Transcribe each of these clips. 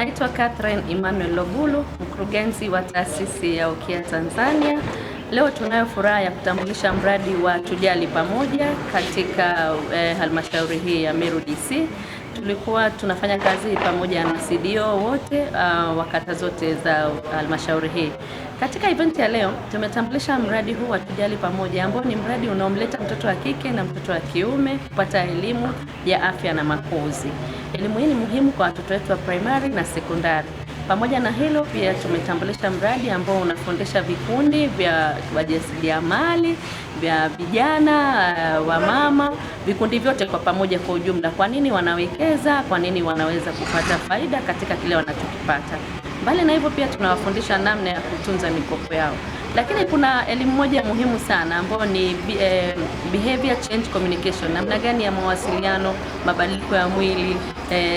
Naitwa Catherine Emmanuel Lobulu, mkurugenzi wa taasisi ya UKIA Tanzania. Leo tunayo furaha ya kutambulisha mradi wa Tujali Pamoja katika halmashauri hii ya Meru DC. Tulikuwa tunafanya kazi pamoja na CDO wote wa kata zote za halmashauri hii. Katika event ya leo tumetambulisha mradi huu wa Tujali Pamoja ambao ni mradi unaomleta mtoto wa kike na mtoto wa kiume kupata elimu ya afya na makuzi. Elimu hii ni muhimu kwa watoto wetu wa primary na sekondari. Pamoja na hilo pia tumetambulisha mradi ambao unafundisha vikundi vya wajasiriamali, vya vijana, wa mama, vikundi vyote kwa pamoja kwa ujumla. Kwa nini wanawekeza, kwa nini wanaweza kupata faida katika kile wanachokipata. Mbali na hivyo pia tunawafundisha namna ya kutunza mikopo yao. Lakini kuna elimu moja muhimu sana ambayo ni behavior change communication, namna gani ya mawasiliano, mabadiliko ya mwili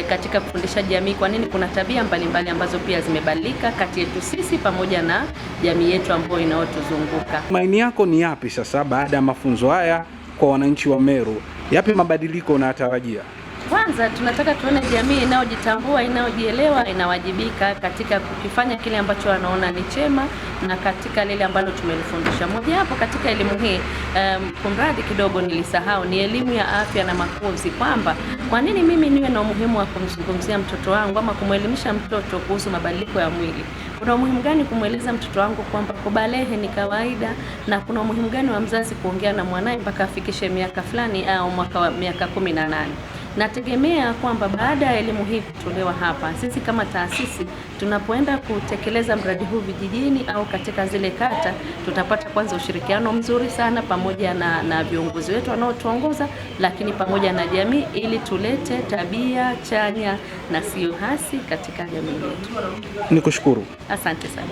katika kufundisha jamii kwa nini kuna tabia mbalimbali ambazo pia zimebadilika kati yetu sisi pamoja na jamii yetu ambayo inayotuzunguka. Maoni yako ni yapi sasa baada ya mafunzo haya kwa wananchi wa Meru? Yapi mabadiliko unayotarajia? Kwanza tunataka tuone jamii inayojitambua, inayojielewa, inawajibika katika kukifanya kile ambacho wanaona ni chema na katika lile ambalo tumelifundisha. Moja hapo katika elimu hii, kumradi kidogo nilisahau, ni elimu ya afya na makuzi, kwamba kwa nini mimi niwe na umuhimu wa kumzungumzia mtoto wangu ama kumwelimisha mtoto kuhusu mabadiliko ya mwili. Kuna umuhimu gani kumweleza mtoto wangu kwamba kubalehe ni kawaida, na kuna umuhimu gani wa mzazi kuongea na mwanae mpaka afikishe miaka fulani au miaka 18. Nategemea kwamba baada ya elimu hii kutolewa hapa, sisi kama taasisi tunapoenda kutekeleza mradi huu vijijini au katika zile kata, tutapata kwanza ushirikiano mzuri sana pamoja na viongozi wetu wanaotuongoza, lakini pamoja na jamii, ili tulete tabia chanya na sio hasi katika jamii yetu. Nikushukuru. Asante sana.